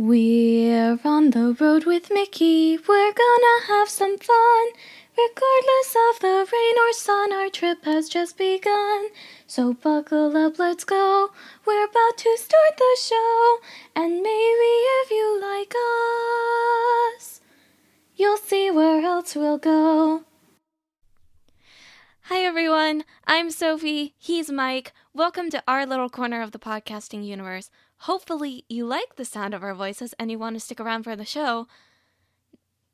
We're on the road with Mickey, we're gonna have some fun. Regardless of the rain or sun, our trip has just begun. So buckle up, let's go, we're about to start the show. And maybe if you like us, you'll see where else we'll go. Hi everyone, I'm Sophie, he's Mike. Welcome to our little corner of the podcasting universe. Hopefully you like the sound of our voices and you want to stick around for the show.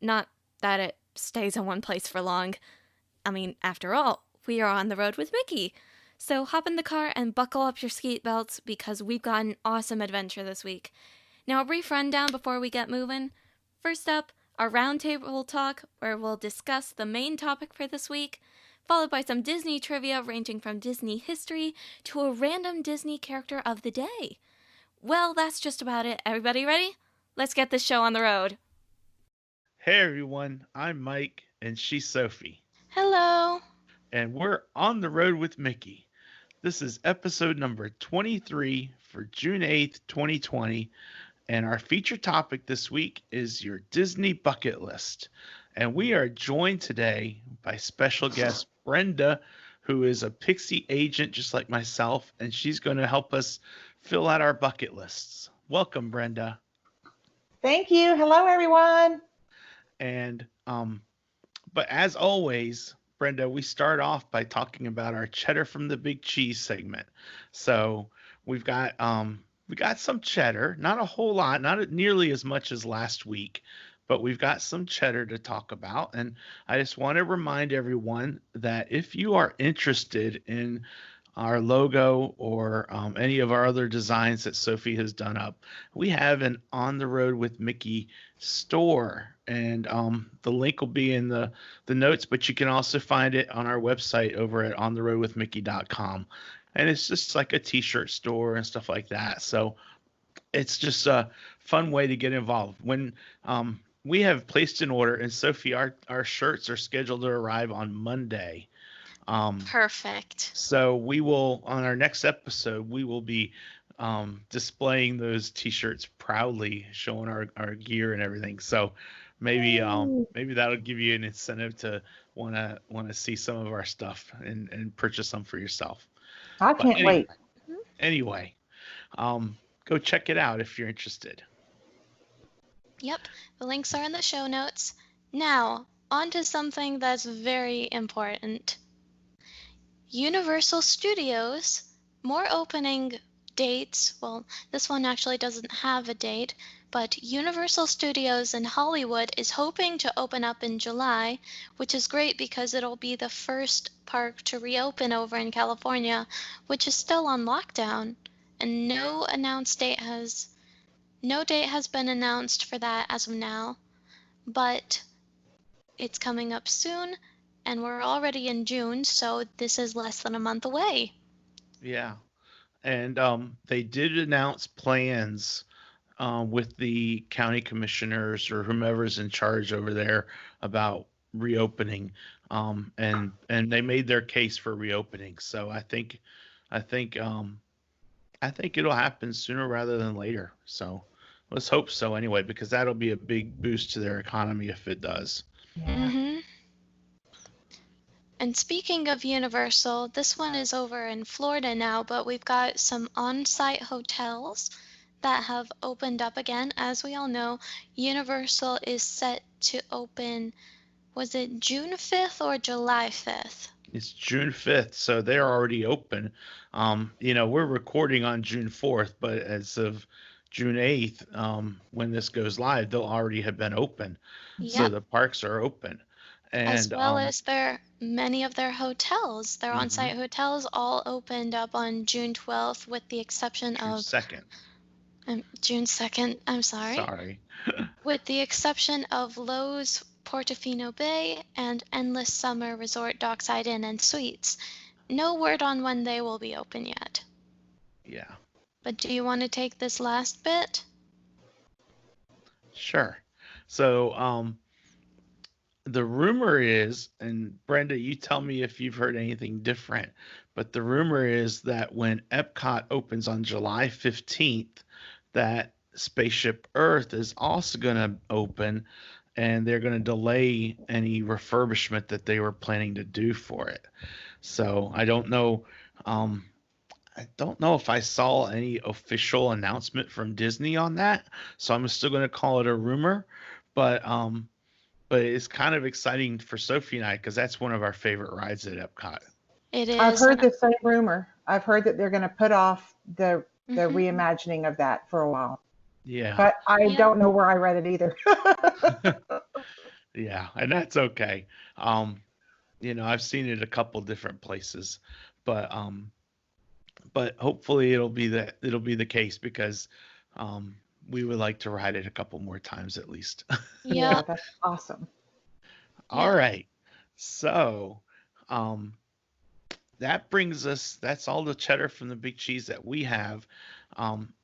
Not that it stays in one place for long. I mean, after all, we are on the road with Mickey. So hop in the car and buckle up your seat belts because we've got an awesome adventure this week. Now a brief rundown before we get moving. First up, our roundtable talk where we'll discuss the main topic for this week, followed by some Disney trivia ranging from Disney history to a random Disney character of the day. Well, that's just about it. Everybody ready? Let's get this show on the road. Hey everyone, I'm Mike and she's Sophie, Hello. and we're on the road with Mickey. This is episode number 23 for June 8th, 2020, and our feature topic this week is your Disney bucket list. And we are joined today by special guest Brenda, who is a Pixie agent just like myself, and she's going to help us fill out our bucket lists. Welcome, Brenda. Thank you. Hello, everyone. And But as always, Brenda, we start off by talking about our cheddar from the big cheese segment. So we got some cheddar, not a whole lot, not nearly as much as last week, but we've got some cheddar to talk about. And I just want to remind everyone that if you are interested in our logo or any of our other designs that Sophie has done up, we have an On the Road with Mickey store, and the link will be in the notes, but you can also find it on our website over at ontheroadwithmickey.com. And it's just like a t-shirt store and stuff like that. So it's just a fun way to get involved. When we have placed an order, and Sophie, our shirts are scheduled to arrive on Monday. Perfect. So we will, on our next episode, we will be displaying those t-shirts proudly, showing our gear and everything. So maybe that'll give you an incentive to wanna see some of our stuff and purchase some for yourself. I But can't wait. anyway, go check it out if you're interested. Yep, the links are in the show notes. Now, on to something that's very important. Universal Studios, more opening dates. Well, this one actually doesn't have a date, but Universal Studios in Hollywood is hoping to open up in July, which is great because it'll be the first park to reopen over in California, which is still on lockdown, and no date has been announced for that as of now, but it's coming up soon, and we're already in June, so this is less than a month away. Yeah. And they did announce plans with the county commissioners or whomever's in charge over there about reopening, and they made their case for reopening. So I think I think it'll happen sooner rather than later. So let's hope so anyway, because that'll be a big boost to their economy if it does. Yeah. And speaking of Universal, this one is over in Florida now, but we've got some on-site hotels that have opened up again. As we all know, Universal is set to open, was it June 5th or July 5th? It's June 5th, so they're already open. We're recording on June 4th, but as of June 8th, when this goes live, they'll already have been open. So Yep, the parks are open. as And well as many of their hotels. Their mhm, on-site hotels all opened up on June 12th with the exception June of 2nd. June 2nd, I'm sorry. Sorry. With the exception of Lowe's Portofino Bay and Endless Summer Resort Dockside Inn and Suites. No word on when they will be open yet. Yeah, But do you want to take this last bit? sure. So the rumor is, and Brenda, you tell me if you've heard anything different, but the rumor is that when Epcot opens on July 15th, that Spaceship Earth is also going to open, and they're going to delay any refurbishment that they were planning to do for it. So um, I don't know if I saw any official announcement from Disney on that. So I'm still going to call it a rumor, but it's kind of exciting for Sophie and I because that's one of our favorite rides at Epcot. It I've is, heard and the same rumor. I've heard that they're going to put off the mhm, reimagining of that for a while. Yeah, But I yeah, don't know where I read it either. yeah, and that's okay. Um, I've seen it a couple different places, but hopefully it'll be the case because um, we would like to ride it a couple more times at least. Yeah, yep, that's awesome. All yep. right, so um, that's all the cheddar from the big cheese that we have,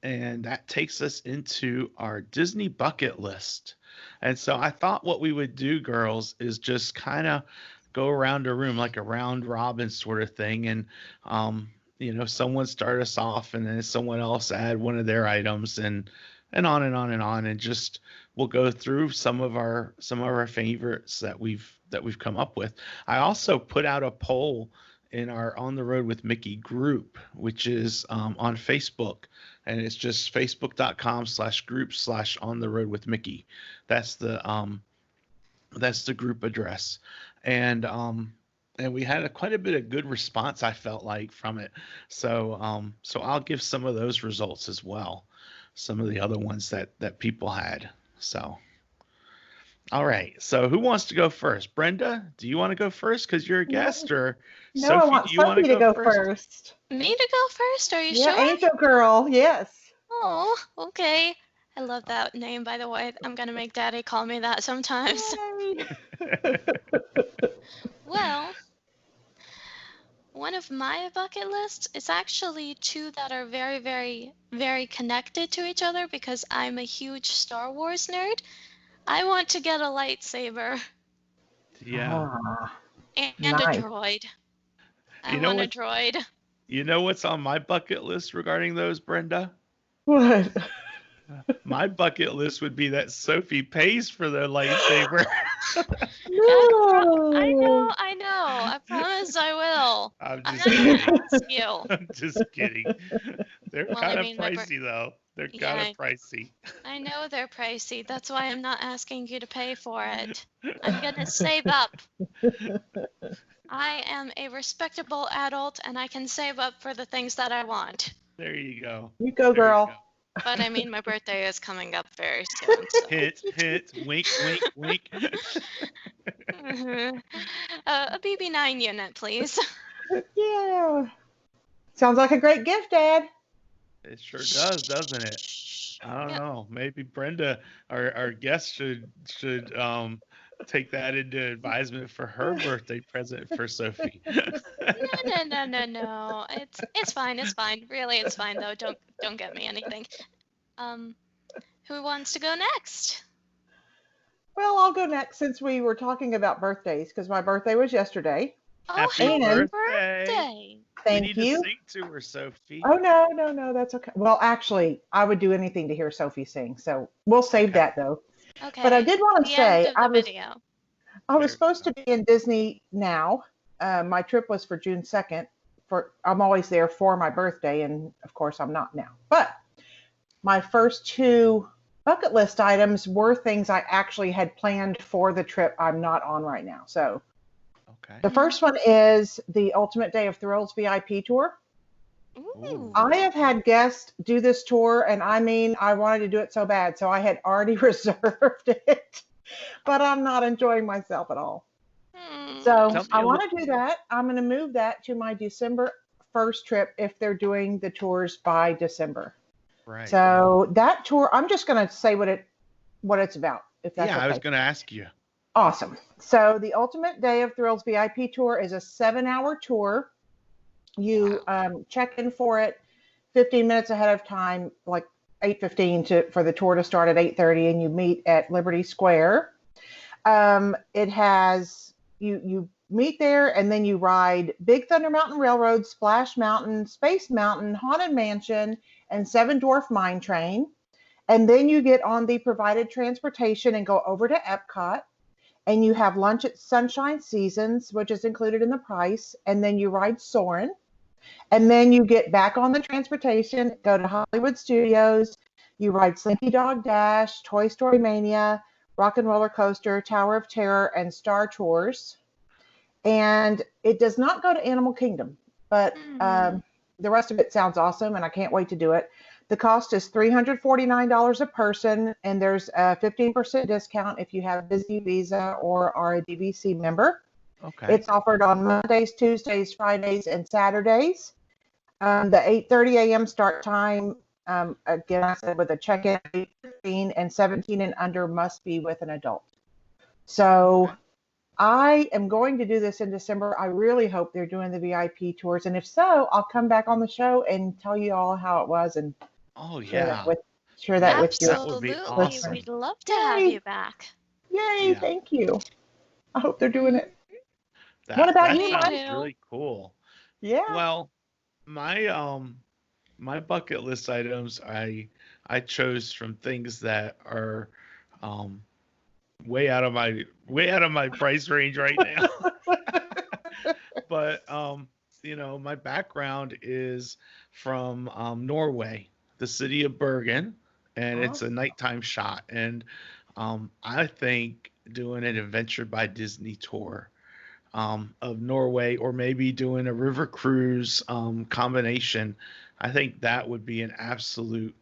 and that takes us into our Disney bucket list. And so I thought what we would do, girls, is just kind of go around a room like a round robin sort of thing, and someone start us off, and then someone else add one of their items, and on and on and on, and just we'll go through some of our favorites that we've come up with. I also put out a poll in our On the Road with Mickey group, which is on Facebook, and it's just facebook.com/group/On the Road with Mickey. That's the group address, and we had quite a bit of good response. I felt like from it, so I'll give some of those results as well, some of the other ones that people had. So. All right. So who wants to go first? Brenda, do you want to go first because you're a No, guest, or no, I Sophie, want do you want to Sophie to go go first? first. Me to go first? Are you Yeah, sure? Angel Girl, yes. Oh, okay. I love that name, by the way. I'm gonna make Daddy call me that sometimes. Yay. Well, one of my bucket lists is actually two that are very, very, very connected to each other because I'm a huge Star Wars nerd. I want to get a lightsaber Yeah. Ah, and a nice. droid. I You know want a what? droid. You know what's on my bucket list regarding those, Brenda? What? My bucket list would be that Sophie pays for the lightsaber. No. I know. I promise I will. I'm I'm just not gonna kidding. ask you. I'm just kidding. They're Well, I kind of mean, pricey though. They're kind yeah, of pricey. I know they're pricey. That's why I'm not asking you to pay for it. I'm gonna save up. I am a respectable adult and I can save up for the things that I want. There you go. You go, There you girl. go. But I mean, my birthday is coming up very soon, so. Hint, hint, wink, wink, wink. A BB9 unit, please. Yeah. Sounds like a great gift, Dad. It sure does, doesn't it? I don't Yep. know. Maybe Brenda, our guest, should take that into advisement for her birthday present for Sophie. No. It's fine. It's fine. Really, it's fine though. Don't get me anything. Um, who wants to go next? Well, I'll go next since we were talking about birthdays because my birthday was yesterday. Oh, Happy And birthday! We thank need to you. sing to her, Sophie. Oh, no, that's okay. Well, actually, I would do anything to hear Sophie sing, so we'll save Okay. that though. Okay. But I did want to The end say of the video. I was There we supposed go. to be in Disney now. My trip was for June 2nd. I'm always there for my birthday, and of course I'm not now. But my first two bucket list items were things I actually had planned for the trip I'm not on right now. So Okay. the first one is the Ultimate Day of Thrills VIP tour. Ooh. I have had guests do this tour, and I mean, I wanted to do it so bad, so I had already reserved it, but I'm not enjoying myself at all. So Tell me I a want little. to do that. I'm going to move that to my December 1st trip if they're doing the tours by December. Right. So that tour, I'm just going to say what it's about, if that's Yeah, I was okay. going to ask you. Awesome. So the Ultimate Day of Thrills VIP tour is a 7-hour tour. You check in for it 15 minutes ahead of time, like 8:15 for the tour to start at 8:30, and you meet at Liberty Square. It has you meet there, and then you ride Big Thunder Mountain Railroad, Splash Mountain, Space Mountain, Haunted Mansion, and Seven Dwarf Mine Train. And then you get on the provided transportation and go over to Epcot. And you have lunch at Sunshine Seasons, which is included in the price. And then you ride Soarin'. And then you get back on the transportation, go to Hollywood Studios. You ride Slinky Dog Dash, Toy Story Mania, Rock and Roller Coaster, Tower of Terror, and Star Tours. And it does not go to Animal Kingdom, but the rest of it sounds awesome, and I can't wait to do it. The cost is $349 a person, and there's a 15% discount if you have Disney Visa or are a DVC member. Okay. It's offered on Mondays, Tuesdays, Fridays, and Saturdays. The 8:30 a.m. start time, again, I said with a check-in at 8:15, and 17 and under must be with an adult. So I am going to do this in December. I really hope they're doing the VIP tours. And if so, I'll come back on the show and tell you all how it was and share that with you. That would be Absolutely. awesome. We'd love to have you back. Yay, Yeah. thank you. I hope they're doing it. That, What about that you, sounds Mike? really cool. Yeah. Well, my bucket list items I chose from things that are way out of my price range right now. But my background is from Norway, the city of Bergen, and it's a nighttime shot. And I think doing an Adventure by Disney tour of Norway, or maybe doing a river cruise combination, I think that would be an absolute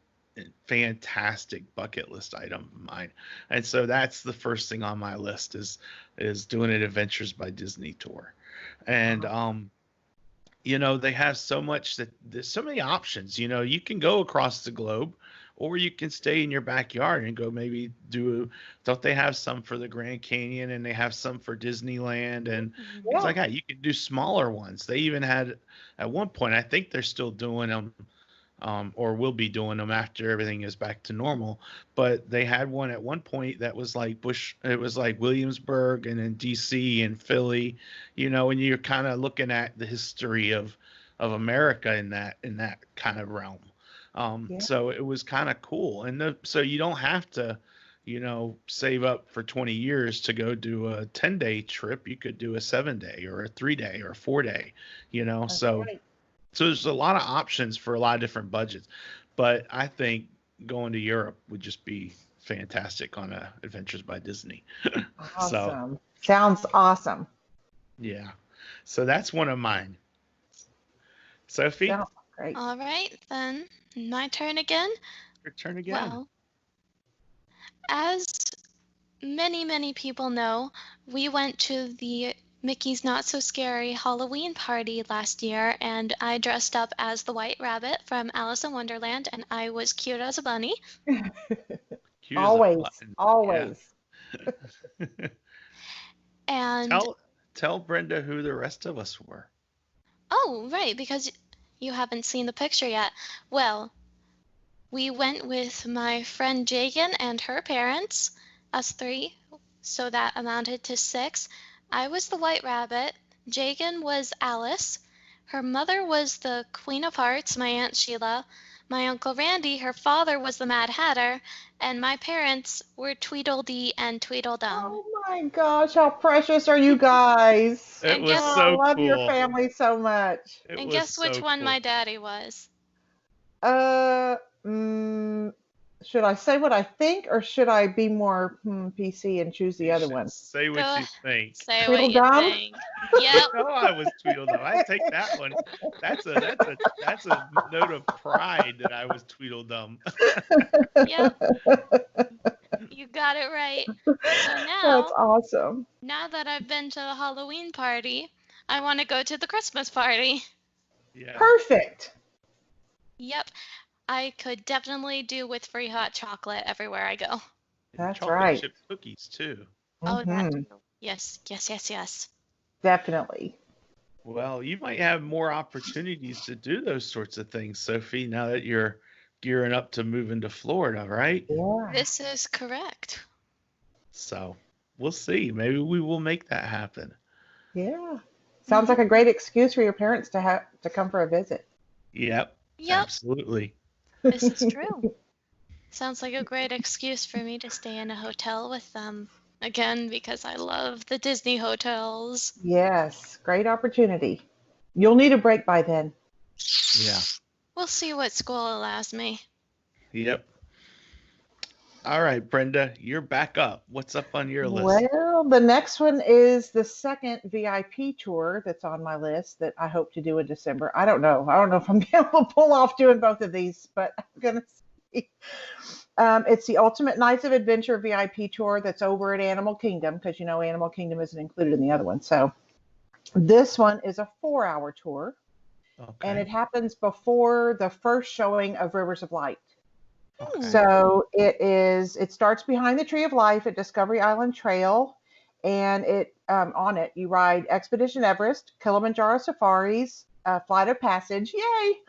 fantastic bucket list item of mine. And so that's the first thing on my list is doing an Adventures by Disney tour. And they have there's so many options. You can go across the globe, or you can stay in your backyard and go maybe don't they have some for the Grand Canyon, and they have some for Disneyland and things like that. You can do smaller ones. They even had at one point, I think they're still doing them, or will be doing them after everything is back to normal. But they had one at one point that was like it was like Williamsburg and then DC and Philly, and you're kind of looking at the history of America in that kind of realm. So it was kind of cool. And so you don't have to, save up for 20 years to go do a 10-day trip. You could do a 7-day or a 3-day or a 4-day, so there's a lot of options for a lot of different budgets. But I think going to Europe would just be fantastic on Adventures by Disney. Awesome. Sounds awesome. Yeah. So that's one of mine. Sophie? Sounds great. All right, then. My turn again? Your turn again. Well, as many, many people know, we went to the Mickey's Not So Scary Halloween party last year, and I dressed up as the White Rabbit from Alice in Wonderland, and I was cute as a bunny. Cute as a Always. button. Always. Yeah. And Tell Brenda who the rest of us were. oh, right, because you haven't seen the picture yet. Well, we went with my friend Jagan and her parents, us 3, so that amounted to 6. I was the White Rabbit. Jagan was Alice. Her mother was the Queen of Hearts, my Aunt Sheila. My Uncle Randy, her father, was the Mad Hatter. And my parents were Tweedledee and Tweedledum. Oh my gosh, how precious are you guys? It And was guess- so I love cool. your family so much. It And was guess which so one cool. my daddy was? Should I say what I think, or should I be more PC and choose the You other should one? Say what you think. Say what you Tweedledum? think. Yep. No, I was Tweedledum. I take that one. That's a note of pride that I was Tweedledum. Yep. You got it right. So That's awesome. now that I've been to the Halloween party, I want to go to the Christmas party. Yeah. Perfect. Yep. I could definitely do with free hot chocolate everywhere I go. That's Chocolate right. chip cookies too. Oh, that Mhm. too. Yes, yes, yes, yes. Definitely. Well, you might have more opportunities to do those sorts of things, Sophie, now that you're gearing up to move into Florida, right? Yeah. This is correct. So we'll see. Maybe we will make that happen. Yeah. Sounds like a great excuse for your parents to come for a visit. Yep. Yep, Absolutely. this is true. Sounds like a great excuse for me to stay in a hotel with them. Again, because I love the Disney hotels. Yes, great opportunity. You'll need a break by then. Yeah. We'll see what school allows me. Yep. All right, Brenda, you're back up. What's up on your list? Well, the next one is the second VIP tour that's on my list that I hope to do in December. I don't know. I don't know if I'm going to able to pull off doing both of these, but I'm going to see. It's the Ultimate Nights of Adventure VIP tour that's over at Animal Kingdom, because you know Animal Kingdom isn't included in the other one. So this one is a 4-hour tour, and Okay. it happens before the first showing of Rivers of Light. Okay. So it starts behind the Tree of Life at Discovery Island Trail, and on it you ride Expedition Everest, Kilimanjaro Safaris, Flight of Passage, yay,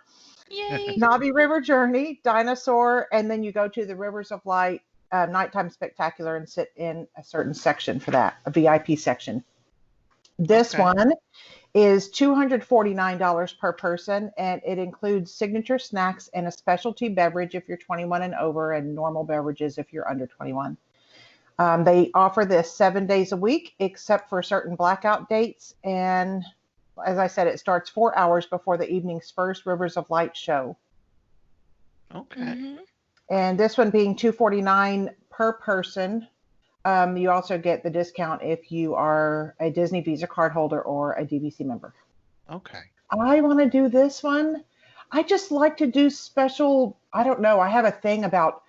Yay! Navi River Journey, Dinosaur, and then you go to the Rivers of Light Nighttime Spectacular and sit in a certain section for that, a VIP section. This Okay. one is $249 per person, and it includes signature snacks and a specialty beverage if you're 21 and over, and normal beverages if you're under 21. They offer this 7 days a week, except for certain blackout dates. And as I said, it starts 4 hours before the evening's first Rivers of Light show. Okay. Mm-hmm. And this one being $249 per person. You also get the discount if you are a Disney Visa card holder or a DVC member. Okay. I want to do this one. I just like to do special. I don't know. I have a thing about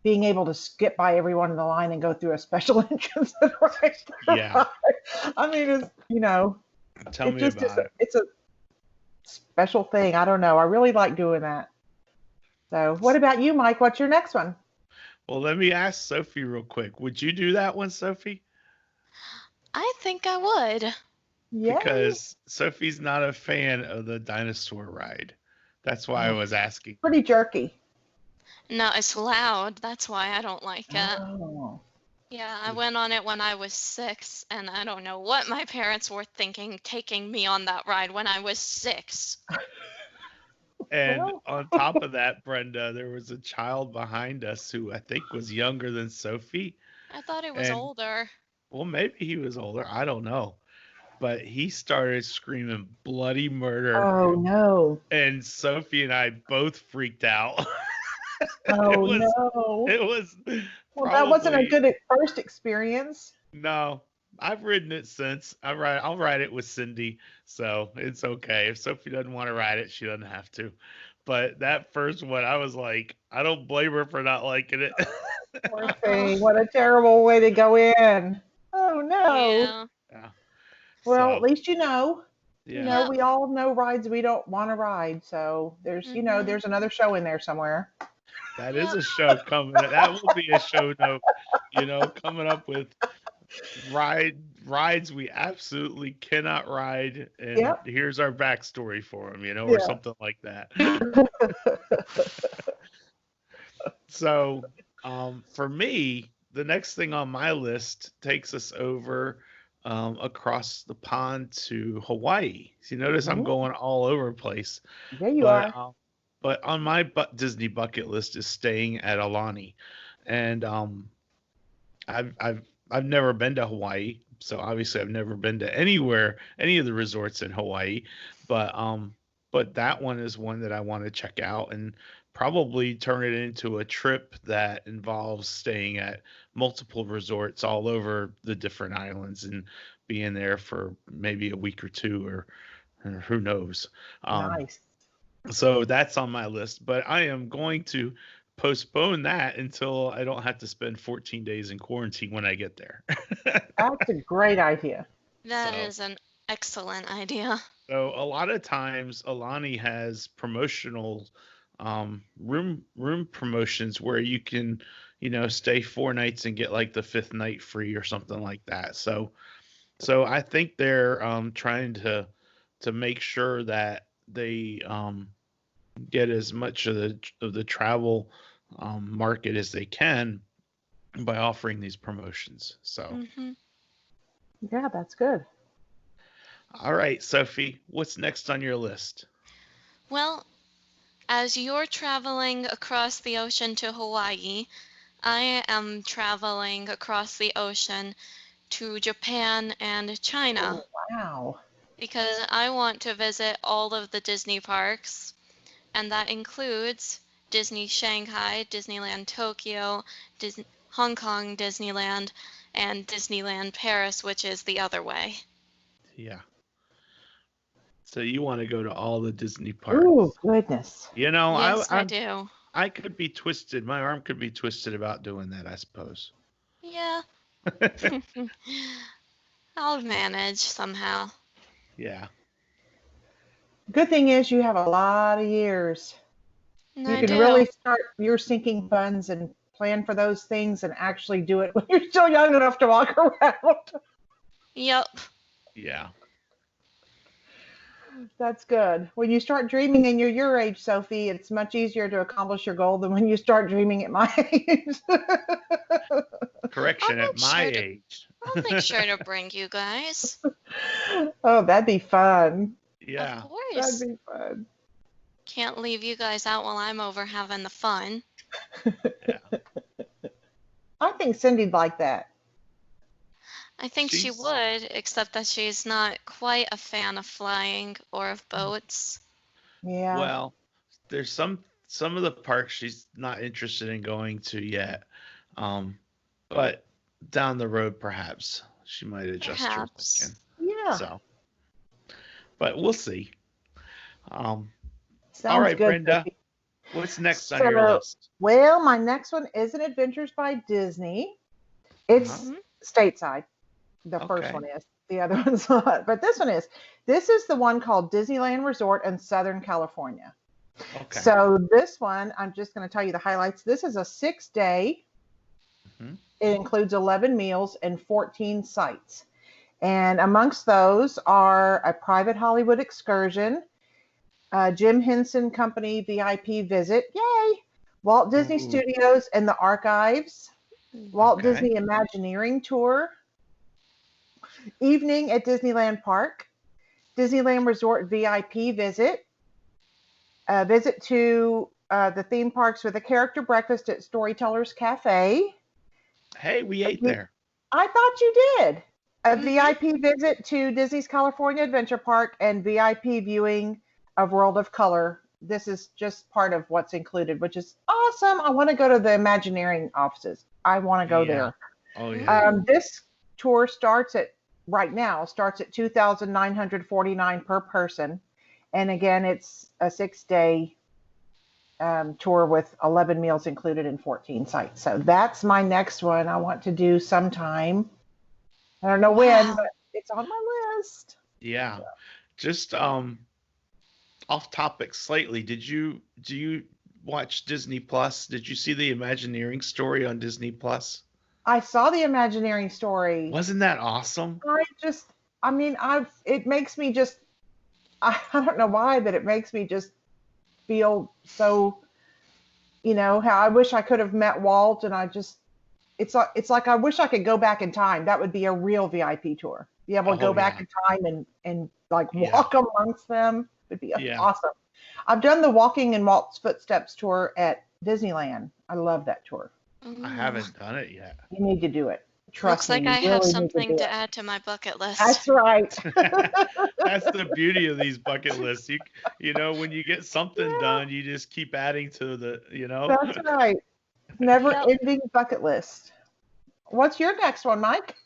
being able to skip by everyone in the line and go through a special entrance. Yeah. I mean, Tell it me just is. about it. It's a special thing. I don't know. I really like doing that. So, what about you, Mike? What's your next one? Well, let me ask Sophie real quick. Would you do that one, Sophie? I think I would. Yay! Because Sophie's not a fan of the dinosaur ride. That's why I Oh, was asking. pretty jerky. No, it's loud. That's why I don't like it. Oh. Yeah, I went on it when I was 6, and I don't know what my parents were thinking taking me on that ride when I was 6. And Well, on top of that, Brenda, there was a child behind us who I think was younger than Sophie. I thought it was And, older. well, maybe he was older. I don't know. But he started screaming bloody murder. oh no. And Sophie and I both freaked out. it Oh was, no. it was Well, that wasn't a probably, good first experience. no, I've ridden it since. I'll ride it with Cindy. So it's okay. If Sophie doesn't want to ride it, she doesn't have to. But that first one, I was like, I don't blame her for not liking it. Poor Uh-oh. thing. What a terrible way to go in. Oh no. Yeah. Yeah. Well, at So, least you know. yeah. We all know rides we don't want to ride. So Mhm. there's another show in there somewhere. That is Yep. a show coming. That will be a show note, coming up with rides we absolutely cannot ride, and Yep. here's our backstory for them, or Yeah. something like that. So, for me, the next thing on my list takes us over across the pond to Hawaii. So you notice I'm Mm, going all over the place, there you but are. on my Disney bucket list is staying at Alani, and I've I've I've never been to Hawaii, so obviously I've never been to any of the resorts in Hawaii, but that one is one that I want to check out and probably turn it into a trip that involves staying at multiple resorts all over the different islands and being there for maybe a week or two or who knows. Um, Nice. so that's on my list, but I am going to postpone that until I don't have to spend 14 days in quarantine when I get there. That's a great idea. That so, is an excellent idea. so a lot of times Alani has promotional room promotions where you can, stay 4 nights and get like the fifth night free or something like that. So I think they're trying to make sure that they get as much of the travel market as they can by offering these promotions. So, Mhm. Yeah, that's good. all right, Sophie, what's next on your list? Well, As you're traveling across the ocean to Hawaii, I am traveling across the ocean to Japan and China Oh, wow. because I want to visit all of the Disney parks, and that includes Disney Shanghai, Disneyland Tokyo, Hong Kong Disneyland, and Disneyland Paris, which is the other way. Yeah. So you want to go to all the Disney parks? Ooh, goodness. You know, Yes, I I do. I could be twisted. My arm could be twisted about doing that, I suppose. Yeah, I'll manage somehow. Yeah. Good thing is you have a lot of years. And You I can do. really start your sinking funds and plan for those things and actually do it when you're still young enough to walk around. Yep. Yeah. That's good. When you start dreaming and you're your age, Sophie, it's much easier to accomplish your goal than when you start dreaming at my age. Correction, I'll at make my sure to age. I'll make sure to bring you guys. Oh, that'd be fun. Of Yeah. That'd course. be fun. Can't leave you guys out while I'm over having the fun. Yeah. I think Cindy'd like that. I think she She's would, except that she's not quite a fan of flying or of boats. Yeah. well, there's some of the parks she's not interested in going to yet. Um, but down the road perhaps she might adjust her Perhaps. thinking. Yeah. So, but we'll see. Um, all Sounds right, good, Brenda, Sophie. what's next on your So, list? well, my next one isn't Adventures by Disney. Uh-huh. It's stateside. The first Okay. one is. The other one's not. But this one is. This is the one called Disneyland Resort in Southern California. Okay. So this one, I'm just going to tell you the highlights. This is a 6-day. Mhm. It includes 11 meals and 14 sites. And amongst those are a private Hollywood excursion, Jim Henson Company VIP visit, yay! Walt Disney Ooh, Studios and the Archives, Walt okay. Disney Imagineering Tour, evening at Disneyland Park, Disneyland Resort VIP visit, a visit to the theme parks with a character breakfast at Storytellers Cafe. Hey, we ate there. I thought you did. A Hmm. VIP visit to Disney's California Adventure Park and VIP viewing of World of Color. This is just part of what's included, which is awesome. I want to go to the Imagineering offices. I want to go Yeah. there. Oh yeah. Ooh. This tour right now starts at 2,949 per person, and again, it's a 6-day tour with 11 meals included and 14 sites. So that's my next one. I want to do sometime. I don't know when, Wow. but it's on my list. Yeah. Just off topic slightly. Do you watch Disney Plus? Did you see the Imagineering story on Disney Plus? I saw the Imagineering story. Wasn't that awesome? I just, I mean, it makes me just, I don't know why, but it makes me just feel so, how I wish I could have met Walt, and it's like I wish I could go back in time. That would be a real VIP tour. Be able to Oh go back yeah. in time and like Yeah. walk amongst them would be Yeah. awesome. I've done the Walking in Walt's Footsteps tour at Disneyland. I love that tour. I Ooh. haven't done it yet. You need to do it. Looks Trust me, like you I have really need to something do to it. add to my bucket list. That's right. That's the beauty of these bucket lists. You know, when you get something Yeah, done, you just keep adding to that's right. Never Yep. ending bucket list. What's your next one, Mike?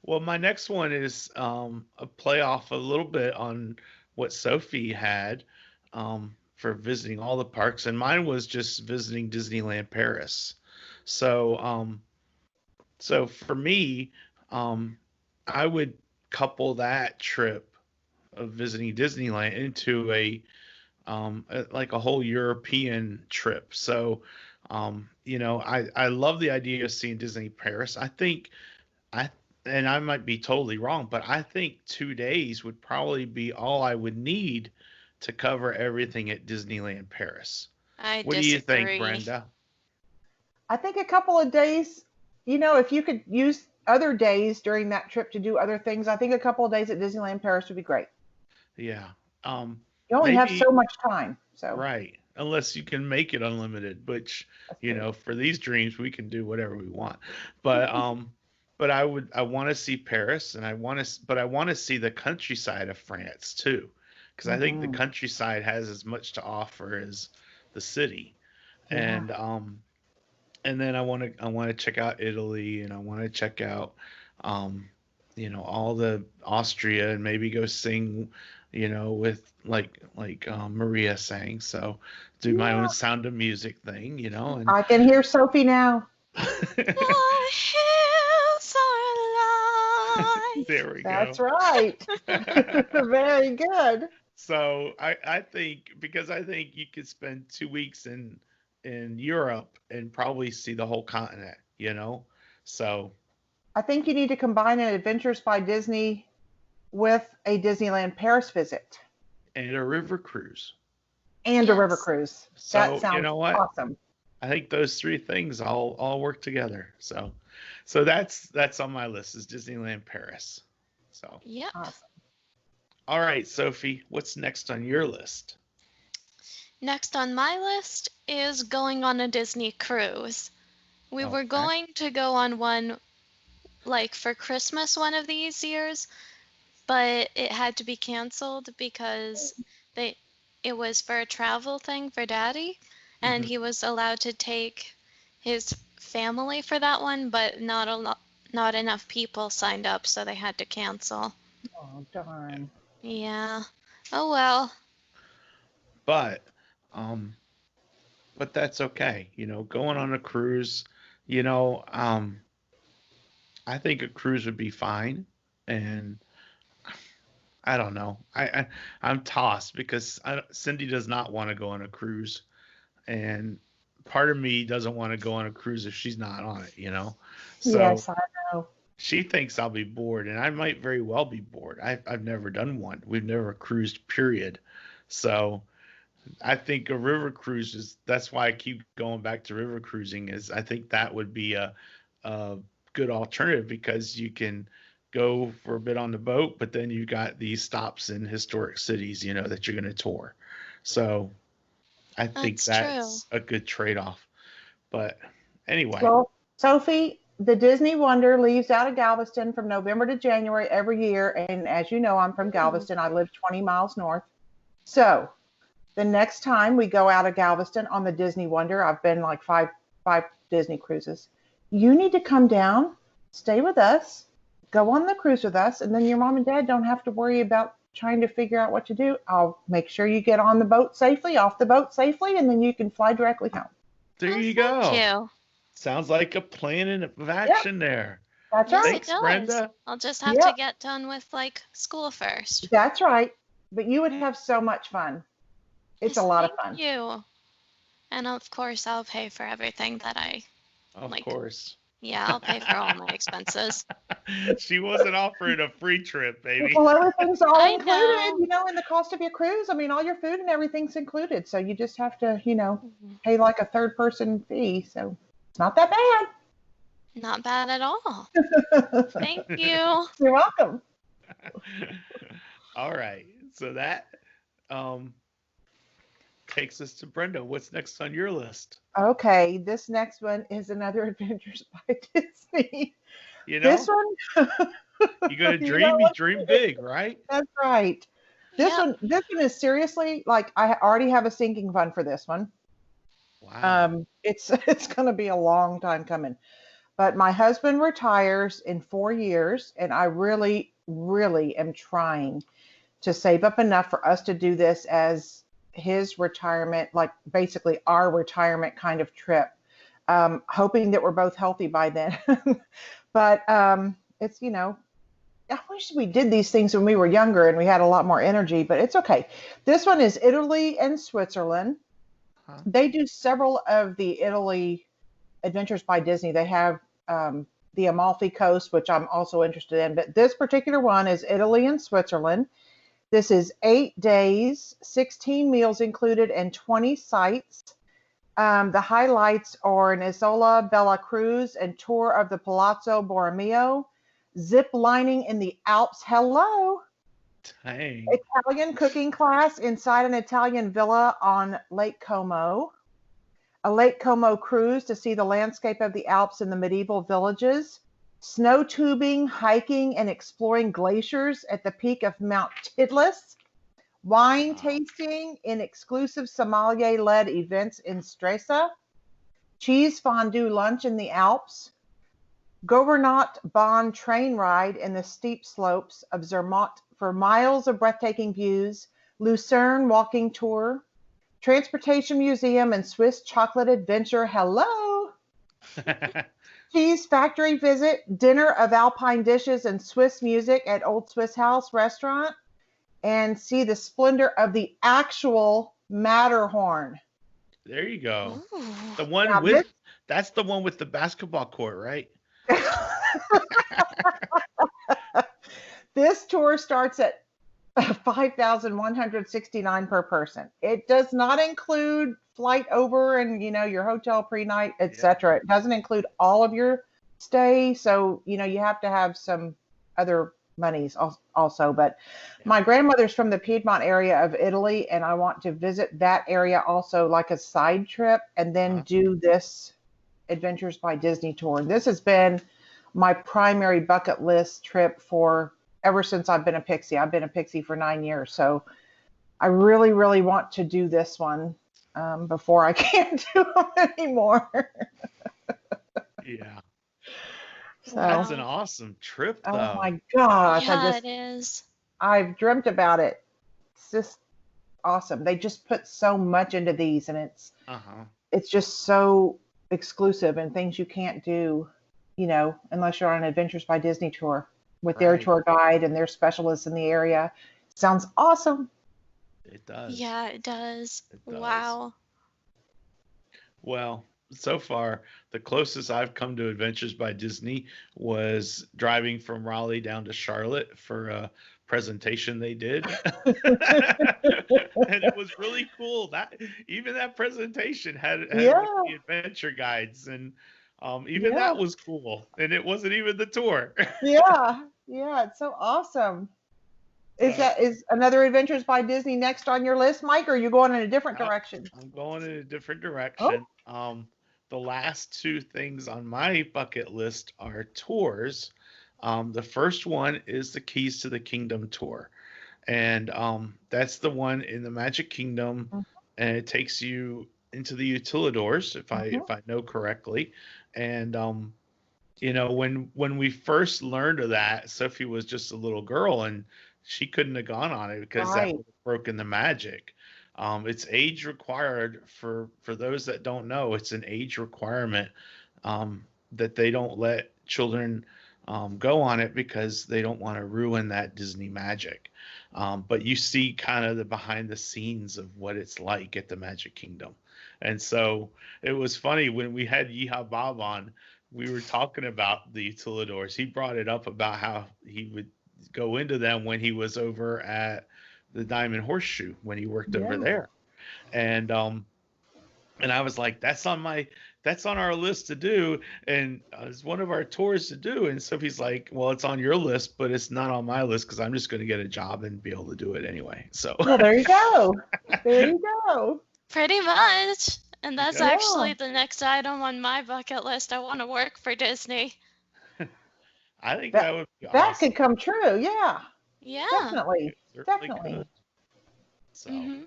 Well, my next one is a play off a little bit on what Sophie had for visiting all the parks, and mine was just visiting Disneyland Paris. So, so for me, um, I would couple that trip of visiting Disneyland into like a whole European trip. So, I love the idea of seeing Disney Paris. I and I might be totally wrong, but I think 2 days would probably be all I would need to cover everything at Disneyland Paris. I What do you think, disagree. Brenda? I think a couple of days, if you could use other days during that trip to do other things, I think a couple of days at Disneyland Paris would be great. Yeah. You only have Maybe so much time. So, right. unless you can make it unlimited, which, for these dreams we can do whatever we want. But I want to see Paris, and I want to see the countryside of France too, because I think the Mhm. countryside has as much to offer as the city. Yeah. And then I want to check out Italy, and I want to check out um all the Austria, and maybe go sing, with Maria sang. So do my own Yeah. Sound of Music thing, and I can hear Sophie now. The hills are alive. there we That's go. right. Very good. So I think, because I think you could spend 2 weeks in Europe and probably see the whole continent. So, I think you need to combine an Adventures by Disney with a Disneyland Paris visit and a river cruise. and a river Yes. cruise. That So you sounds know what? awesome. I think those three things all work together. So that's on my list, is Disneyland Paris. So, Yep. Awesome. all right, Sophie, what's next on your list? Next on my list is going on a Disney cruise. We were Okay. going to go on one like for Christmas one of these years, but it had to be canceled because they it was for a travel thing for Daddy, and Hmm. he was allowed to take his family for that one, but not enough people signed up, so they had to cancel. Oh, darn. Yeah. Oh well. But um, but that's okay. Going on a cruise. You know, um, I think a cruise would be fine, and I don't know. I'm tossed because Cindy does not want to go on a cruise, and part of me doesn't want to go on a cruise if she's not on it. So Yes, I know. she thinks I'll be bored, and I might very well be bored. I've never done one. We've never cruised, period. So I think a river cruise is, that's why I keep going back to river cruising, is I think that would be a good alternative, because you can go for a bit on the boat, but then you got these stops in historic cities, that you're going to tour. So I think That's true. that's a good trade-off. But anyway, Well, Sophie, the Disney Wonder leaves out of Galveston from November to January every year. And as you know, I'm from Ooh. Galveston. I live 20 miles north. So the next time we go out of Galveston on the Disney Wonder, I've been like five Disney cruises. You need to come down, stay with us, go on the cruise with us, and then your mom and dad don't have to worry about trying to figure out what to do. I'll make sure you get on the boat safely, off the boat safely, and then you can fly directly home. there Oh, you thank go. you. Sounds like a plan of Yep, action there. that's Yes, right. it Thanks, does. Brenda. I'll just have to Yep, get done with like school first. that's right. But you would have so much fun. It's a Yes, lot of thank fun. you. And of course, I'll pay for everything that I Of like. course. Yeah, I'll pay for all my expenses. She wasn't offering a free trip, baby. Well, everything's all I included, know. in the cost of your cruise. I mean, all your food and everything's included. So you just have to, Mhm. pay like a third person fee. So it's not that Not bad at all. bad. Thank you. You're welcome. All right. So that um takes us to Brenda. What's next on your list? Okay, this next one is another Adventures by Disney. You This know, one, you gonna you know you what? dream big, right? That's right. This Yep. one, this one is seriously like I already have a sinking fund for this one. Wow. It's it's going to be a long time coming. But my husband retires in 4 years, and I really, really am trying to save up enough for us to do this as his retirement, like basically our retirement kind of trip. Hoping that we're both healthy by then. But it's, I wish we did these things when we were younger and we had a lot more energy, but it's okay. This one is Italy and Switzerland. Huh? They do several of the Italy Adventures by Disney. They have the Amalfi Coast, which I'm also interested in, but this particular one is Italy and Switzerland. This is 8 days, 16 meals included, and 20 sites. The highlights are an Isola Bella cruise and tour of the Palazzo Borromeo, zip lining in the Alps. Hello. Dang. Italian cooking class inside an Italian villa on Lake Como. A Lake Como cruise to see the landscape of the Alps and the medieval villages. Snow tubing, hiking, and exploring glaciers at the peak of Mount Titlis. Wine Wow. tasting in exclusive sommelier-led events in Stresa. Cheese fondue lunch in the Alps. Governat Bahn train ride in the steep slopes of Zermatt for miles of breathtaking views. Lucerne walking tour. Transportation museum and Swiss chocolate adventure. Hello. Cheese factory visit. Dinner of Alpine dishes and Swiss music at Old Swiss House restaurant. And see the splendor of the actual Matterhorn. There you go. Ooh. The one Now, with that's the one with the basketball court, right? This tour starts at $5,169 per person. It does not include flight over and your hotel pre-night, etc. It doesn't include all of your stay, so you have to have some other monies also. But my grandmother's from the Piedmont area of Italy, and I want to visit that area also, like a side trip, and then do this Adventures by Disney tour. This has been my primary bucket list trip for ever since I've been a Pixie. I've been a Pixie for 9 years, so I really, really want to do this one before I can't do them anymore. Yeah. So, That's an awesome trip, though. oh my gosh, Yeah, it is. I've dreamt about it. It's just awesome. They just put so much into these, and it's just so exclusive and things you can't do, unless you're on an Adventures by Disney tour with their tour guide and their specialists in the area. Sounds awesome. It does. Yeah, it does. It does. Wow. Well, so far, the closest I've come to Adventures by Disney was driving from Raleigh down to Charlotte for a presentation they did. And it was really cool. That presentation had the adventure guides, and even that was cool. And it wasn't even the tour. Yeah, it's so awesome. Is another Adventures by Disney next on your list, Mike, or are you going in a different direction? I'm going in a different direction. The last two things on my bucket list are tours. The first one is the Keys to the Kingdom tour. And that's the one in the Magic Kingdom. And it takes you into the Utilidors, if I know correctly. And when we first learned of that, Sophie was just a little girl, and she couldn't have gone on it because that would have broken the magic. It's age required for those that don't know. It's an age requirement that they don't let children go on it because they don't want to ruin that Disney magic. But you see kind of the behind the scenes of what it's like at the Magic Kingdom. And so it was funny when we had Yeehaw Bob on, we were talking about the Utilidors. He brought it up about how he would go into them when he was over at the Diamond Horseshoe when he worked over there. And I was like, that's on our list to do, and it's one of our tours to do. And Sophie's like, well, it's on your list, but it's not on my list because I'm just going to get a job and be able to do it anyway. So well, there you go. There you go. Pretty much. And that's actually the next item on my bucket list. I want to work for Disney. I think that would be awesome. That could come true. Yeah. Yeah. Definitely. Could. So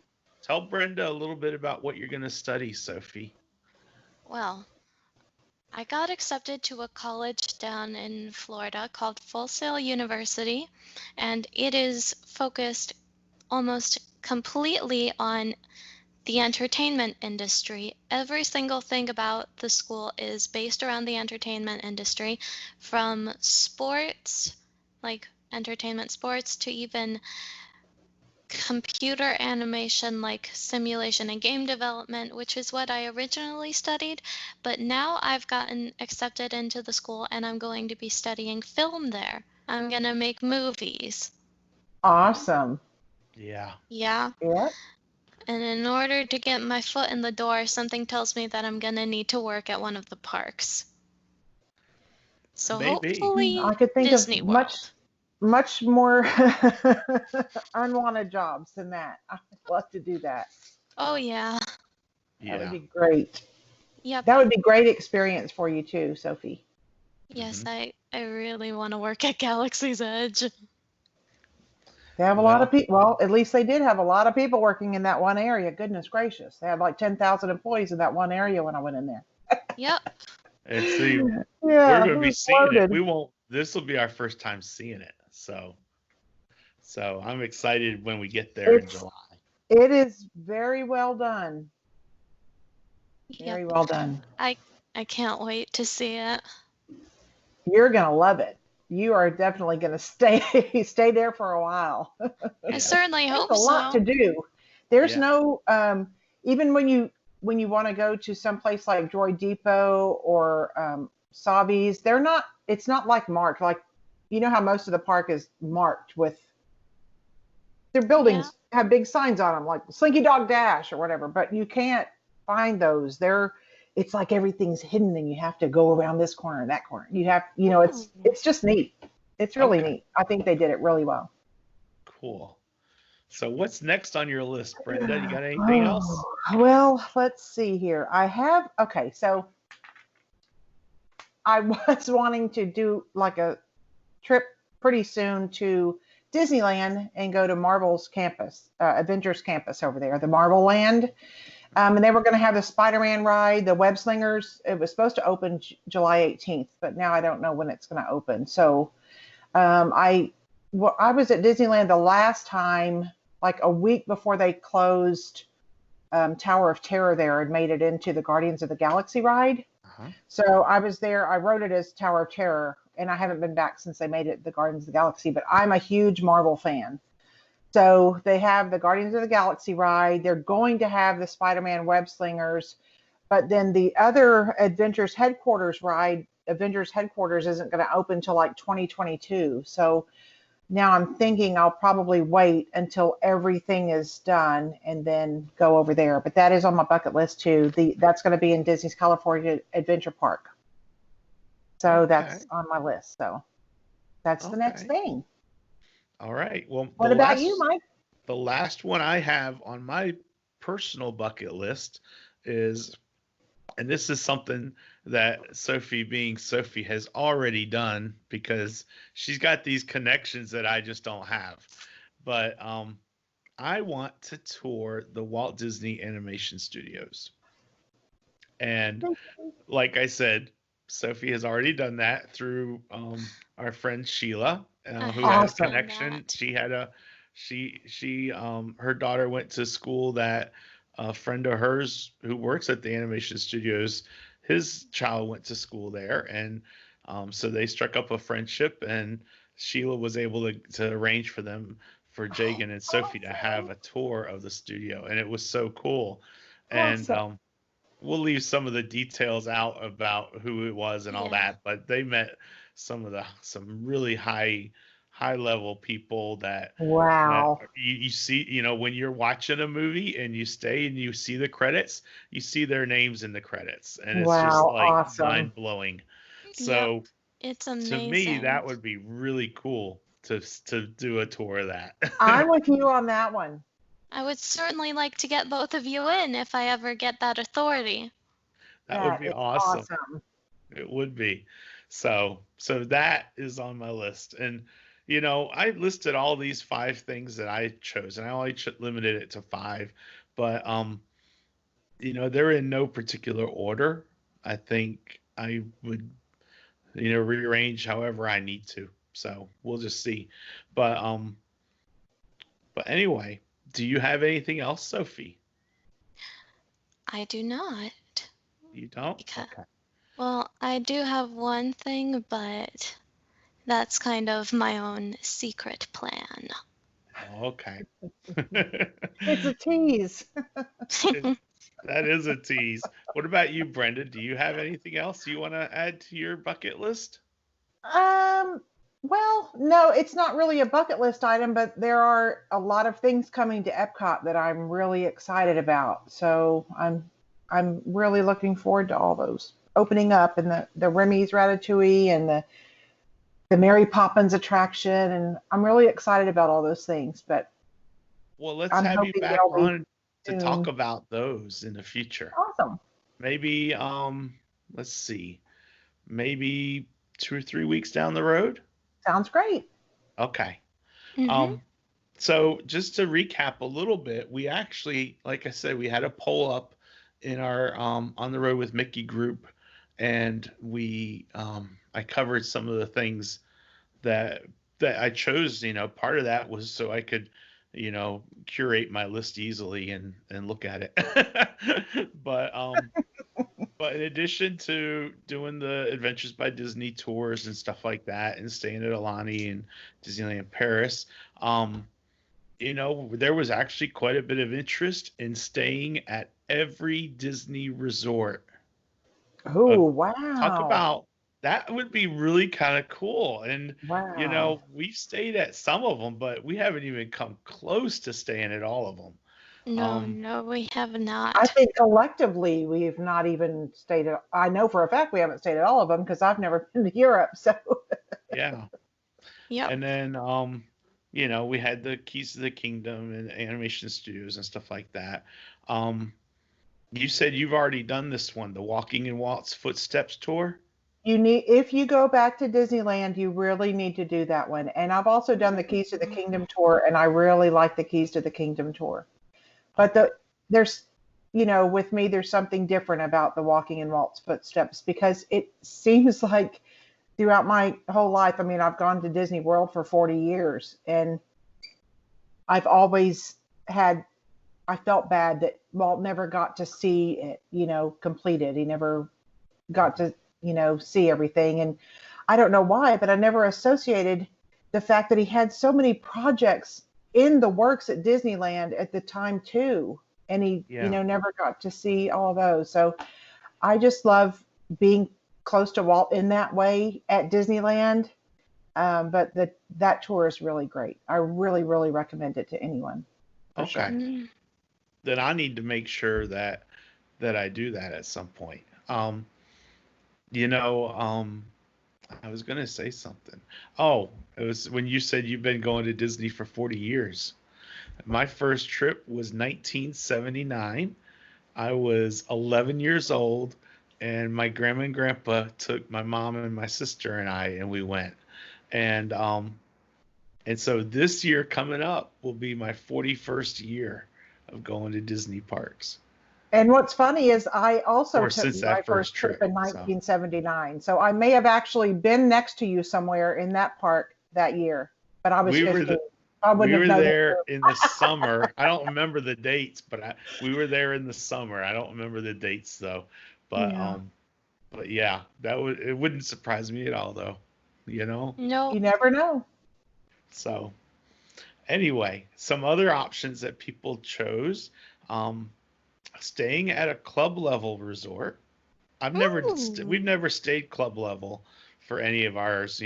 tell Brenda a little bit about what you're going to study, Sophie. Well, I got accepted to a college down in Florida called Full Sail University, and it is focused almost completely on the entertainment industry. Every single thing about the school is based around the entertainment industry, from sports, like entertainment sports, to even computer animation like simulation and game development, which is what I originally studied. But now I've gotten accepted into the school and I'm going to be studying film there. I'm going to make movies. Awesome. Yeah. Yeah. And in order to get my foot in the door, something tells me that I'm going to need to work at one of the parks. So Maybe. hopefully I could think Disney of World. much more unwanted jobs than that. I'd love to do that. Oh, yeah. That would Yeah. be great. Yep. That would be great experience for you too, Sophie. Yes, Mhm. I really want to work at Galaxy's Edge. They have a lot of Well, people. Well, at least they did have a lot of people working in that one area. Goodness gracious. They had like 10,000 employees in that one area when I went in there. Yep. and see, we're Yeah, going it to be was seeing it. loaded. We won't. This will be our first time seeing it. So I'm excited when we get there in It's July. it is very well done. Yep. Very well done. I can't wait to see it. You're gonna love it. You are definitely gonna stay there for a while. I Yeah. certainly There's hope a lot to so. do. There's Yeah. no even when you want to go to some place like Joy Depot or Savi's, they're not. It's not like marked. Like you know how most of the park is marked with their Yeah. buildings have big signs on them like Slinky Dog Dash or whatever, but you can't find those. They're it's like everything's hidden and you have to go around this corner and that corner. You have you know Oh, it's just neat. It's really Okay. neat. I think they did it really well. Cool. So what's next on your list, Brenda? You got anything else? Oh, well, let's see here. I have, okay, so I was wanting to do like a trip pretty soon to Disneyland and go to Marvel's campus, Avengers campus over there, the Marvel Land. And they were going to have the Spider-Man ride, the Web Slingers. It was supposed to open July 18th, but now I don't know when it's going to open. So I was at Disneyland the last time, like a week before they closed Tower of Terror there and made it into the Guardians of the Galaxy ride. Uh-huh. So I was there. I wrote it as Tower of Terror, and I haven't been back since they made it the Guardians of the Galaxy. But I'm a huge Marvel fan. So they have the Guardians of the Galaxy ride. They're going to have the Spider-Man Web Slingers, but then the other Adventures Headquarters ride, Avengers Headquarters, isn't going to open till like 2022. So now I'm thinking I'll probably wait until everything is done and then go over there. But that is on my bucket list too. That's going to be in Disney's California Adventure Park. So Okay. that's on my list. So that's the next Okay. thing. All right. Well, What about you, Mike? the last one I have on my personal bucket list is, and this is something that Sophie, being Sophie, has already done because she's got these connections that I just don't have. But I want to tour the Walt Disney Animation Studios. And like I said, Sophie has already done that through our friend Sheila, I who had a have Awesome. done connection. that. She her daughter went to school that a friend of hers who works at the animation studios, his child went to school there, and so they struck up a friendship, and Sheila was able to arrange for them for Jagan and Sophie to have a tour of the studio, and it was so cool. And Awesome. we'll leave some of the details out about who it was and all Yeah. that, but they met some really high level people that Wow. you see, when you're watching a movie and you stay and you see the credits, you see their names in the credits, and it's just Wow. like Awesome. mind blowing. Yep. So It's to me, amazing. that would be really cool to do a tour of that. I'm with you on that one. I would certainly like to get both of you in if I ever get that authority. That would That be is awesome. awesome. It would be. So that is on my list. And I listed all these 5 things that I chose, and I only limited it to 5. But they're in no particular order. I think I would, rearrange however I need to. So we'll just see. But anyway, do you have anything else, Sophie? I do not. You don't? Because, Okay. well, I do have one thing, but that's kind of my own secret plan. Okay. It's a tease. That is a tease. What about you, Brenda? Do you have anything else you want to add to your bucket list? Um, well, no, it's not really a bucket list item, but there are a lot of things coming to Epcot that I'm really excited about. So I'm really looking forward to all those opening up and the Remy's Ratatouille and the the Mary Poppins attraction, and I'm really excited about all those things. But Well, let's I'm have you hoping back they'll be on to talk soon. about those in the future. Awesome. Maybe let's see. Maybe 2 or 3 weeks down the road. Sounds great. Okay. Mm-hmm. Um so just to recap a little bit, we actually, like I said, we had a poll up in our on the road with Mickey group, and we I covered some of the things that I chose. Part of that was so I could, curate my list easily and look at it. But in addition to doing the Adventures by Disney tours and stuff like that, and staying at Alani and Disneyland Paris, um, there was actually quite a bit of interest in staying at every Disney resort. Uh, Oh, Talk wow. about that would be really kind of cool. And Wow. we've stayed at some of them, but we haven't even come close to staying at all of them. No, Um, no, we have I not. think collectively we've not even stayed at, I know for a fact we haven't stayed at all of them because I've never been to Europe. So, yeah. Yep. And then we had the Keys to the Kingdom and animation studios and stuff like that. Um, you said you've already done this one, the Walking in Walt's Footsteps tour. if you go back to Disneyland, you really need to do that one. And I've also done the Keys to the Kingdom tour, and I really like the Keys to the Kingdom tour. But Okay. there's, with me, there's something different about the Walking in Walt's Footsteps because it seems like throughout my whole life, I mean, I've gone to Disney World for 40 years, and I've always had, I felt bad that Walt never got to see it, completed. He never got to, see everything. And I don't know why, but I never associated the fact that he had so many projects in the works at Disneyland at the time too. And he, Yeah. never got to see all those. So I just love being close to Walt in that way at Disneyland. But that tour is really great. I really, really recommend it to anyone for sure. Okay. Mm. Then I need to make sure that I do that at some point. You know, I was gonna say something. Oh, it was when you said you've been going to Disney for 40 years. My first trip was 1979. I was 11 years old, and my grandma and grandpa took my mom and my sister and I, and we went. And so this year coming up will be my 41st year of going to Disney parks, And what's funny is I also or took since my that first first trip trip. in So 1979. So I may have actually been next to you somewhere in that park that year, but I was we were 15. the I we wouldn't have were known it. there in the summer. I don't remember the dates, but we were there in the summer. I don't remember the dates though. But Yeah. yeah, it wouldn't surprise me at all though. You know? You Nope. never know. So anyway, some other options that people chose. Um, Staying at a club level resort. We've Ooh. never stayed club level for any of ours.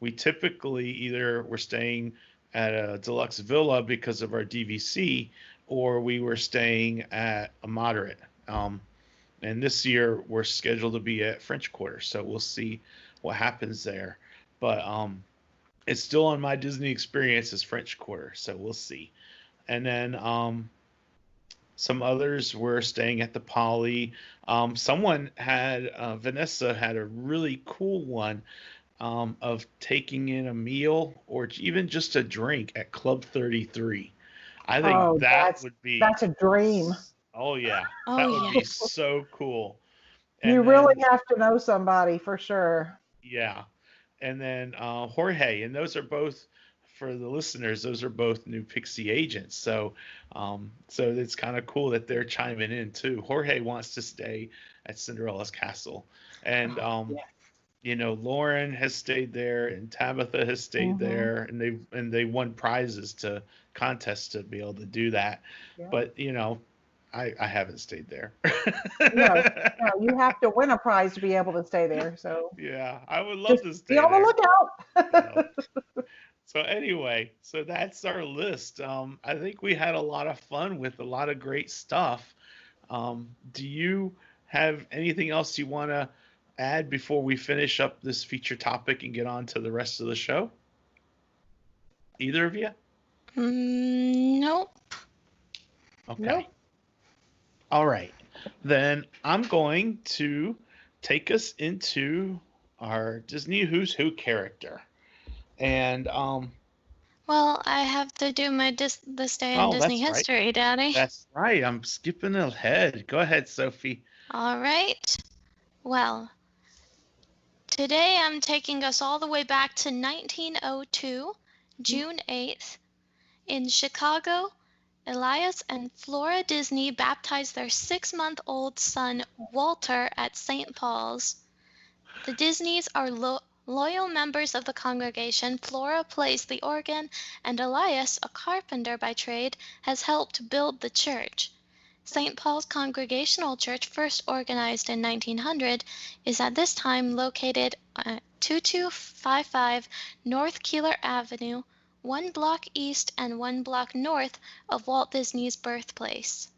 We typically either were staying at a deluxe villa because of our DVC, or we were staying at a moderate. Um, and this year we're scheduled to be at French Quarter, so we'll see what happens there. But it's still on my Disney experience as French Quarter, so we'll see. And then some others were staying at the Poly. Vanessa had a really cool one of taking in a meal or even just a drink at Club 33. I think Oh, that would be, that's a dream. oh yeah, Oh, that would be yes. so cool. You And really then, have to know somebody for sure. yeah, and then Jorge, and those are both for the listeners. Those are both new Pixie agents, so it's kind of cool that they're chiming in too. Jorge wants to stay at Cinderella's castle, and Oh, yeah. Lauren has stayed there, and Tabitha has stayed Hmm. there, and they won prizes to contests to be able to do that. Yeah. But I haven't stayed there. No, no, you have to win a prize to be able to stay there. So Yeah, I would love just to be stay on the there. lookout. So, so anyway, so that's our list. I think we had a lot of fun with a lot of great stuff. Do you have anything else you want to add before we finish up this feature topic and get on to the rest of the show? Either of you? Nope. Okay. Nope. All right. Then I'm going to take us into our Disney Who's Who character. And Well, I have to do my this day in oh, Disney that's right. history, Daddy. That's right. I'm skipping ahead. Go ahead, Sophie. All right. Well, today I'm taking us all the way back to 1902, June 8th. In Chicago, Elias and Flora Disney baptized their 6-month-old son, Walter, at St. Paul's. The Disneys are loyal members of the congregation. Flora plays the organ, and Elias, a carpenter by trade, has helped build the church. St. Paul's Congregational Church, first organized in 1900, is at this time located at 2255 North Keeler Avenue, 1 block east and 1 block north of Walt Disney's birthplace.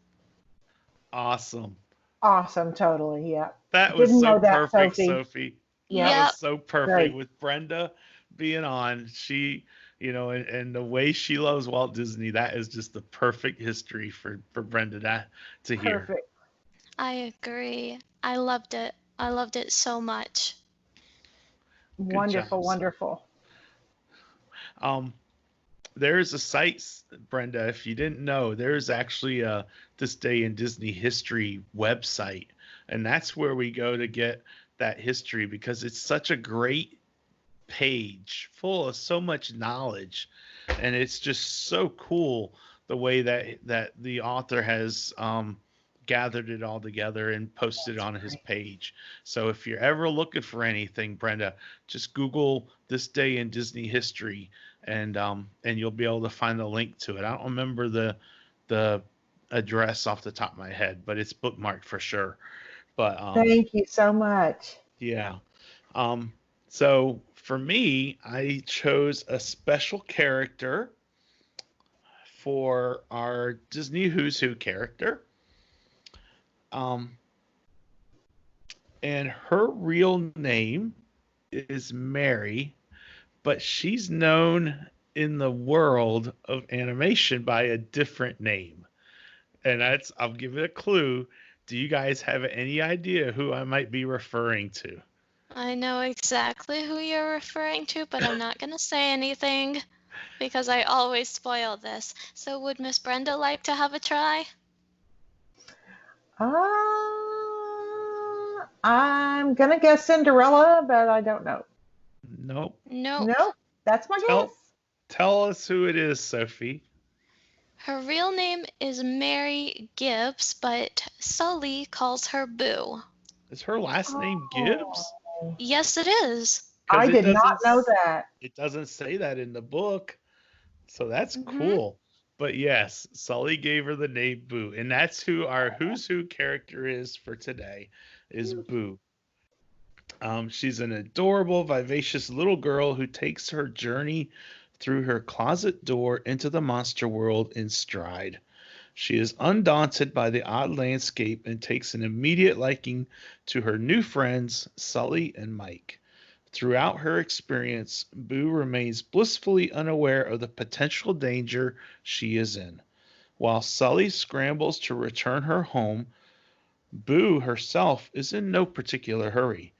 Awesome. Awesome. Totally. Yeah. That was Didn't so know that, perfect, Sophie. Sophie. Yeah. That Yep. was so perfect Right. with Brenda being on. She, and the way she loves Walt Disney, that is just the perfect history for Brenda to hear. Perfect. I agree. I loved it. I loved it so much. Wonderful. job, Wonderful. There's a site, Brenda, if you didn't know, there's actually a This Day in Disney History website, and that's where we go to get that history because it's such a great page full of so much knowledge, and it's just so cool the way that the author has gathered it all together and posted it on his page. So if you're ever looking for anything, Brenda, just Google This Day in Disney History, and you'll be able to find the link to it. I don't remember the address off the top of my head, but it's bookmarked for sure. But Thank you so much. yeah. So for me, I chose a special character for our Disney Who's Who character. And her real name is Mary, but she's known in the world of animation by a different name. And I'll give it a clue. Do you guys have any idea who I might be referring to? I know exactly who you're referring to, but I'm not going to say anything because I always spoil this. So would Miss Brenda like to have a try? I'm gonna guess Cinderella, but I don't know. Nope. Nope. No, that's my guess. Tell us who it is, Sophie. Her real name is Mary Gibbs, but Sully calls her Boo. Is her last name Gibbs? Yes, it is. 'Cause I it did not doesn't know s- that. It doesn't say that in the book. So that's Mhm. cool. But yes, Sully gave her the name Boo. And that's who our Who's Who character is for today, is Boo. She's an adorable, vivacious little girl who takes her journey through her closet door into the monster world in stride. She is undaunted by the odd landscape and takes an immediate liking to her new friends, Sully and Mike. Throughout her experience, Boo remains blissfully unaware of the potential danger she is in. While Sully scrambles to return her home, Boo herself is in no particular hurry.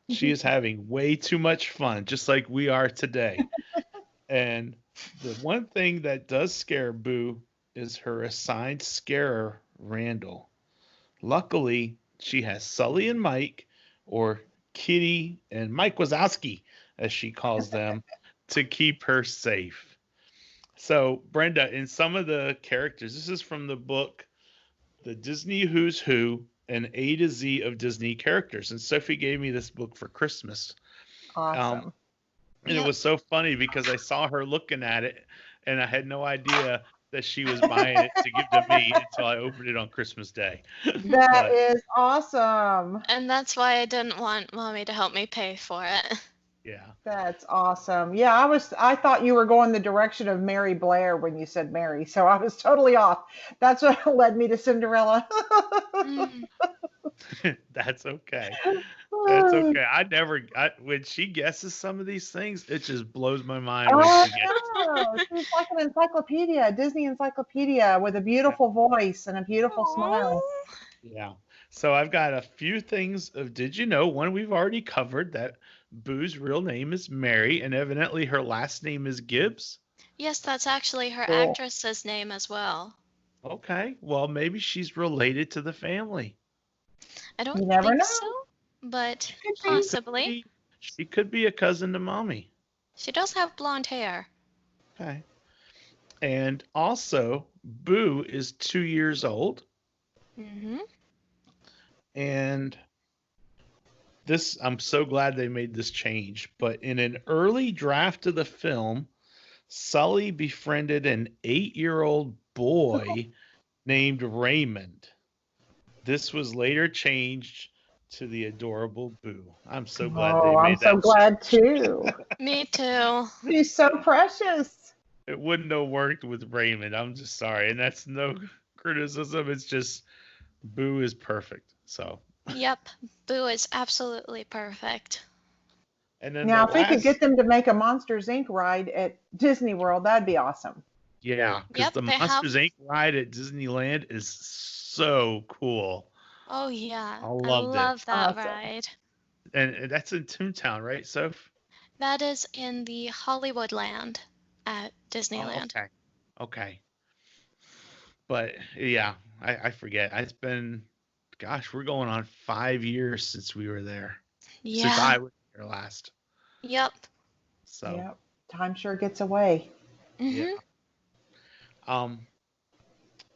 She is having way too much fun, just like we are today. And the one thing that does scare Boo is her assigned scarer, Randall. Luckily, she has Sully and Mike, or Kitty and Mike Wazowski, as she calls them, to keep her safe. So, Brenda, in some of the characters, this is from the book, The Disney Who's Who, an A to Z of Disney characters. And Sophie gave me this book for Christmas. Awesome. And Yep. it was so funny because I saw her looking at it and I had no idea that she was buying it to give to me until I opened it on Christmas Day. That But- is awesome. And that's why I didn't want Mommy to help me pay for it. Yeah. That's awesome. Yeah, I thought you were going the direction of Mary Blair when you said Mary, so I was totally off. That's what led me to Cinderella. Mm. That's okay. That's okay. When she guesses some of these things, it just blows my mind when Oh, she gets. no. She's like an encyclopedia, a Disney encyclopedia with a beautiful voice and a beautiful smile. Oh, Yeah. So I've got a few things of did you know? One we've already covered that Boo's real name is Mary, and evidently her last name is Gibbs. yes, that's actually her Cool. actress's name as well. Okay. Well, maybe she's related to the family. I don't You never think know. so, but Could be. possibly. She could be a cousin to mommy. She does have blonde hair. Okay. And also, Boo is 2 years old. Mm-hmm. And this, I'm so glad they made this change. But in an early draft of the film, Sully befriended an 8-year-old boy named Raymond. This was later changed to the adorable Boo. I'm so glad they Oh, I'm made so that. glad too. Me too. She's so precious. It wouldn't have worked with Raymond. I'm just sorry. And that's no criticism. It's just Boo is perfect. So, Yep, Boo is absolutely perfect. and then Now, the if we could last, get them to make a Monsters Inc. ride at Disney World, that'd be awesome. yeah, because Yep, the they have. Monsters Inc. ride at Disneyland is so cool. Oh yeah, I I loved it. love that Awesome. ride. And that's in Toontown, right, Soph? That is in the Hollywood Land at Oh, Disneyland. okay. Okay. But yeah, I forget. It's been, gosh, we're going on 5 years since we were there. Since Yeah. I was there last. Yep. So, Yep. Time sure gets away. Mm-hmm. yeah.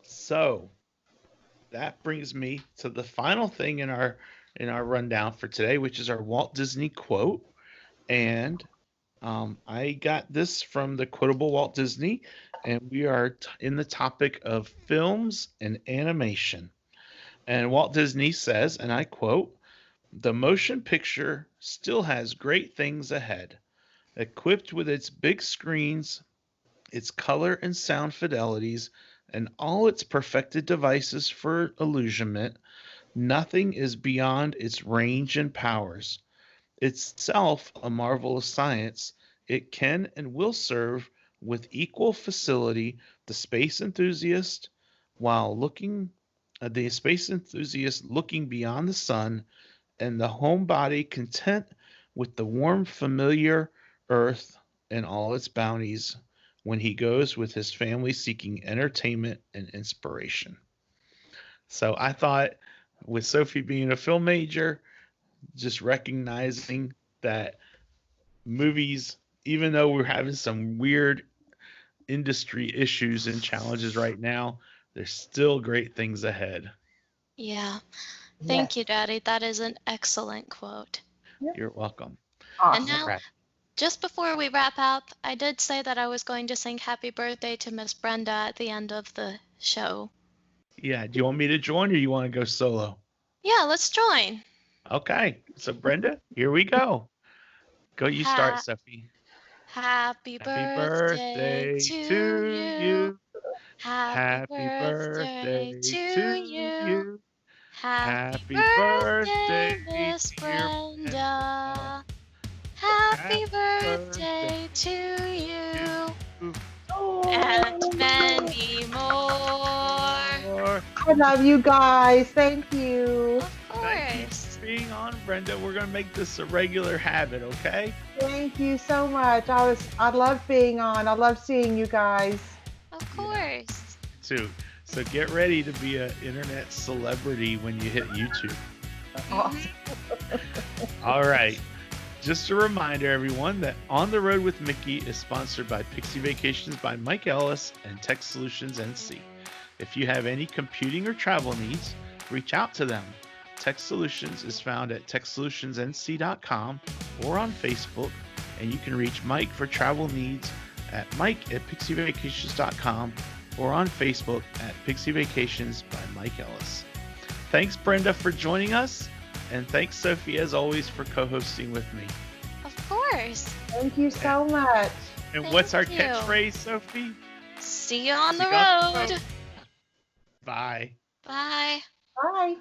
So that brings me to the final thing in our rundown for today, which is our Walt Disney quote. And I got this from the Quotable Walt Disney, and we are in the topic of films and animation. And Walt Disney says, and I quote, "The motion picture still has great things ahead. Equipped with its big screens, its color and sound fidelities, and all its perfected devices for illusionment, nothing is beyond its range and powers. Itself a marvel of science, it can and will serve with equal facility the space enthusiast looking beyond the sun, and the homebody content with the warm familiar earth and all its bounties when he goes with his family seeking entertainment and inspiration." So I thought, with Sophie being a film major, just recognizing that movies, even though we're having some weird industry issues and challenges right now, there's still great things ahead. Yeah. Thank Yes. you, Daddy. That is an excellent quote. You're welcome. And Awesome. now, All right. just before we wrap up, I did say that I was going to sing happy birthday to Miss Brenda at the end of the show. Yeah. Do you want me to join or you want to go solo? Yeah, let's join. Okay. So Brenda, here we go. Go, you start, Ha- Sophie. Happy Happy birthday birthday to to you. you. Happy Happy birthday birthday to to you. you. Happy Happy birthday, birthday, Miss dear Brenda. Happy Happy birthday to you. Oh, And many more. Or I love you guys. Thank you. Of thank you course. for being on, Brenda. We're gonna make this a regular habit, okay? Thank you so much. I love being on. I love seeing you guys. Of course. Too. So get ready to be an internet celebrity when you hit YouTube. Awesome. All right. Just a reminder, everyone, that On the Road with Mickey is sponsored by Pixie Vacations by Mike Ellis and Tech Solutions NC. If you have any computing or travel needs, reach out to them. Tech Solutions is found at techsolutionsnc.com or on Facebook, and you can reach Mike for travel needs at mike@pixievacations.com or on Facebook at Pixie Vacations by Mike Ellis. Thanks, Brenda, for joining us, and thanks, Sophie, as always, for co-hosting with me. Of course. Thank you so much. And what's our Thank you. catchphrase, Sophie? See you on See the you on the road. road. Bye. Bye. Bye.